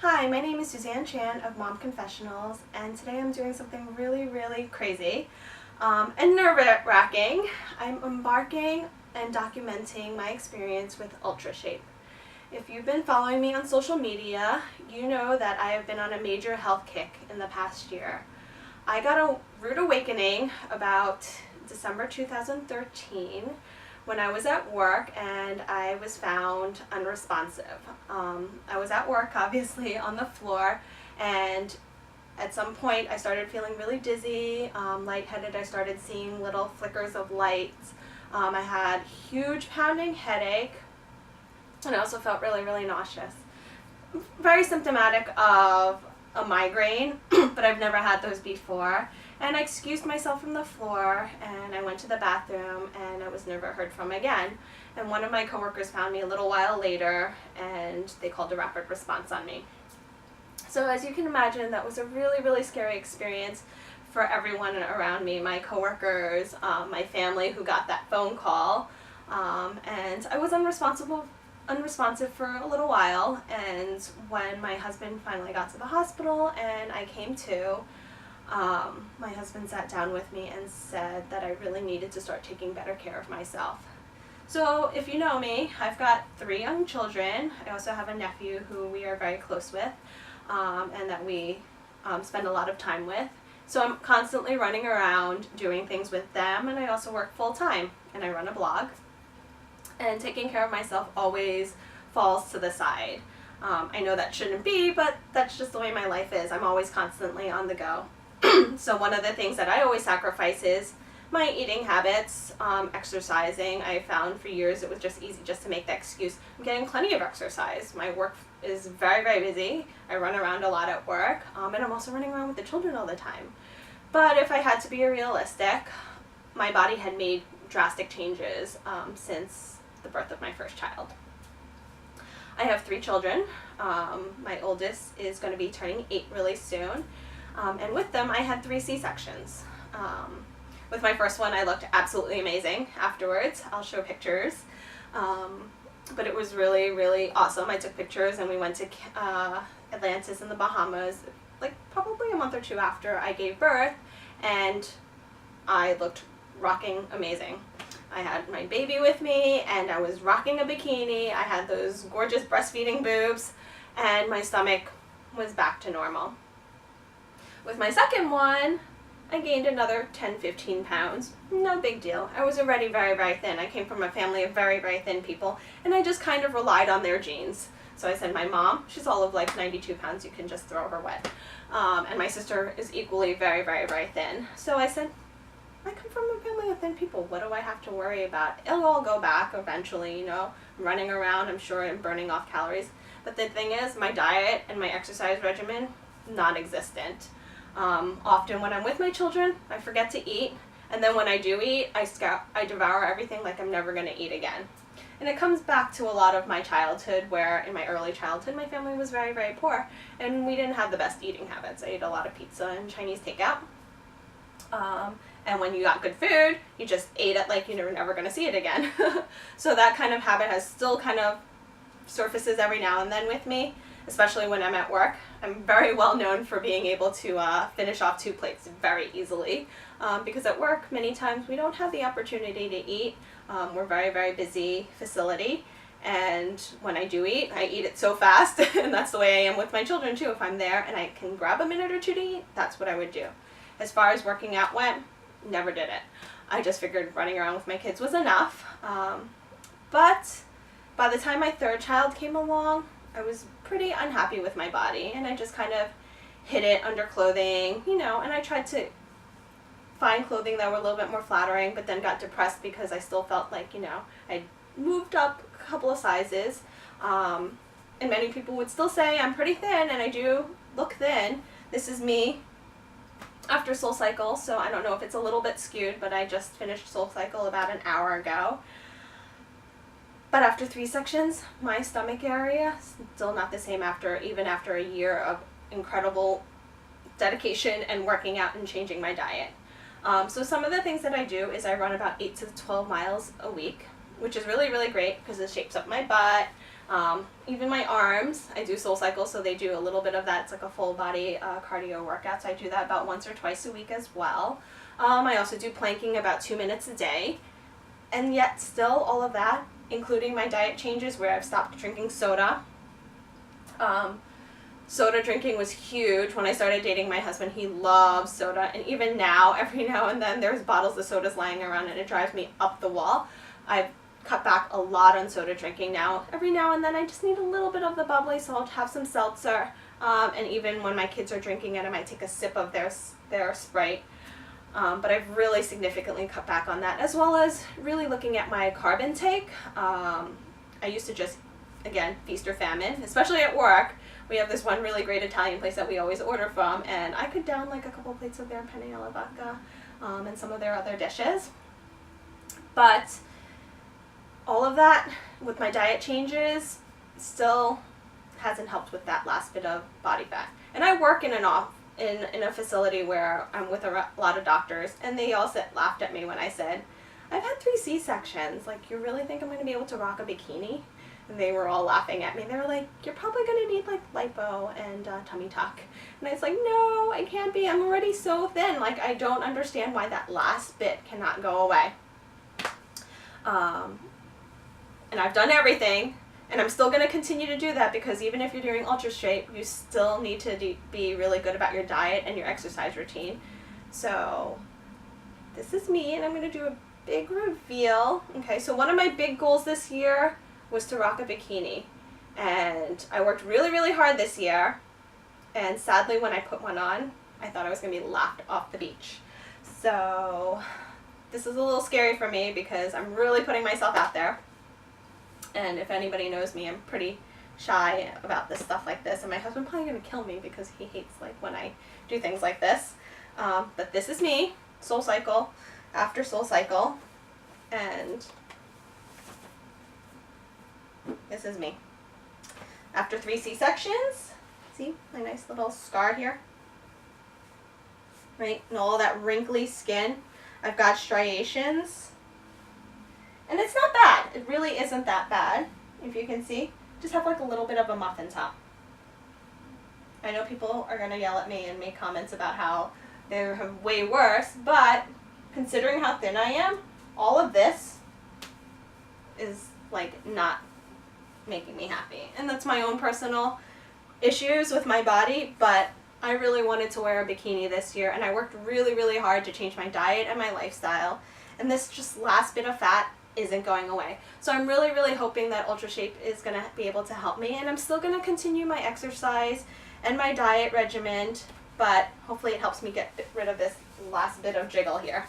Hi, my name is Suzanne Chan of Mom Confessionals, and today I'm doing something really crazy and nerve-wracking. I'm embarking and documenting my experience with UltraShape. If you've been following me on social media, you know that I have been on a major health kick in the past year. I got a rude awakening about December 2013 when I was at work and I was found unresponsive. I was at work, obviously, on the floor, and at some point I started feeling really dizzy, lightheaded. I started seeing little flickers of lights. I had huge pounding headache, and I also felt really nauseous. Very symptomatic of a migraine, but I've never had those before. And I excused myself from the floor and I went to the bathroom and I was never heard from again. And one of my coworkers found me a little while later and they called a rapid response on me. So as you can imagine, that was a really scary experience for everyone around me, my coworkers, my family who got that phone call. And I was unresponsive for a little while, and when my husband finally got to the hospital and I came to, my husband sat down with me and said that I really needed to start taking better care of myself. So if you know me, I've got 3 young children. I also have a nephew who we are very close with, and that we spend a lot of time with. So I'm constantly running around doing things with them, and I also work full-time and I run a blog. And taking care of myself always falls to the side. I know that shouldn't be, but that's just the way my life is. I'm always constantly on the go. So one of the things that I always sacrifice is my eating habits, exercising. I found for years it was just easy just to make that excuse. I'm getting plenty of exercise. My work is very busy. I run around a lot at work, and I'm also running around with the children all the time. But if I had to be realistic, my body had made drastic changes since the birth of my first child. I have 3 children. My oldest is going to be turning 8 really soon. And with them, I had 3 C-sections. With my first one, I looked absolutely amazing afterwards. I'll show pictures. But it was really awesome. I took pictures and we went to Atlantis in the Bahamas, like probably a month or 2 after I gave birth, and I looked rocking amazing. I had my baby with me and I was rocking a bikini. I had those gorgeous breastfeeding boobs and my stomach was back to normal. With my second one, I gained another 10-15 pounds. No big deal. I was already very thin. I came from a family of very thin people, and I just kind of relied on their genes. So I said my mom, she's all of like 92 pounds, you can just throw her wet. And my sister is equally very thin. So I said, I come from a family of thin people. What do I have to worry about? It'll all go back eventually, you know. I'm running around, I'm sure I'm burning off calories. But the thing is, my diet and my exercise regimen, non-existent. Often when I'm with my children, I forget to eat. And then when I do eat, I devour everything like I'm never going to eat again. And it comes back to a lot of my childhood, where in my early childhood, my family was very poor. And we didn't have the best eating habits. I ate a lot of pizza and Chinese takeout. And when you got good food, you just ate it like you were never going to see it again. So that kind of habit has still kind of surfaces every now and then with me, especially when I'm at work. I'm very well known for being able to finish off 2 plates very easily, because at work many times we don't have the opportunity to eat. We're a very busy facility, and when I do eat, I eat it so fast, and that's the way I am with my children too. If I'm there and I can grab a minute or 2 to eat, that's what I would do. As far as working out went, never did it. I just figured running around with my kids was enough. But by the time my 3rd child came along, I was pretty unhappy with my body, and I just kind of hid it under clothing, you know, and I tried to find clothing that were a little bit more flattering, but then got depressed because I still felt like, you know, I moved up a couple of sizes. And many people would still say I'm pretty thin, and I do look thin. This is me after SoulCycle, so I don't know if it's a little bit skewed, but I just finished SoulCycle about an hour ago. But after 3 sections, my stomach area still not the same even after a year of incredible dedication and working out and changing my diet. So some of the things that I do is I run about 8 to 12 miles a week, which is really great because it shapes up my butt. Even my arms, I do SoulCycle, so they do a little bit of that. It's like a full body cardio workout, so I do that about once or twice a week as well. I also do planking about 2 minutes a day, and yet still all of that, including my diet changes where I've stopped drinking soda. Soda drinking was huge. When I started dating my husband, he loves soda, and even now, every now and then, there's bottles of sodas lying around, and it drives me up the wall. I've cut back a lot on soda drinking now. Every now and then, I just need a little bit of the bubbly, so I'll have some seltzer, and even when my kids are drinking it, I might take a sip of their Sprite. But I've really significantly cut back on that, as well as really looking at my carb intake. I used to just, again, feast or famine, especially at work. We have this one really great Italian place that we always order from, and I could down like a couple plates of their penne alla vodka and some of their other dishes. But all of that, with my diet changes, still hasn't helped with that last bit of body fat. And I work in a facility where I'm with a lot of doctors, and they all laughed at me when I said, I've had 3 C-sections. Like, you really think I'm going to be able to rock a bikini? And they were all laughing at me. They were like, you're probably going to need like lipo and tummy tuck. And I was like, no, I can't be. I'm already so thin. Like, I don't understand why that last bit cannot go away. And I've done everything, and I'm still going to continue to do that, because even if you're doing UltraShape, you still need to be really good about your diet and your exercise routine. So this is me, and I'm going to do a big reveal. Okay, so one of my big goals this year was to rock a bikini, and I worked really, really hard this year, and sadly when I put one on, I thought I was going to be laughed off the beach. So this is a little scary for me, because I'm really putting myself out there, and if anybody knows me, I'm pretty shy about this stuff like this, and my husband's probably going to kill me because he hates like when I do things like this. But this is me, SoulCycle after SoulCycle, and this is me. After 3 C-sections, see my nice little scar here? Right, and all that wrinkly skin. I've got striations. And it's not bad. It really isn't that bad, if you can see. Just have like a little bit of a muffin top. I know people are going to yell at me and make comments about how they're way worse, but considering how thin I am, all of this is like not making me happy. And that's my own personal issues with my body, but I really wanted to wear a bikini this year, and I worked really, really hard to change my diet and my lifestyle, and this just last bit of fat isn't going away. So I'm really, really hoping that UltraShape is going to be able to help me, and I'm still going to continue my exercise and my diet regimen, but hopefully it helps me get rid of this last bit of jiggle here.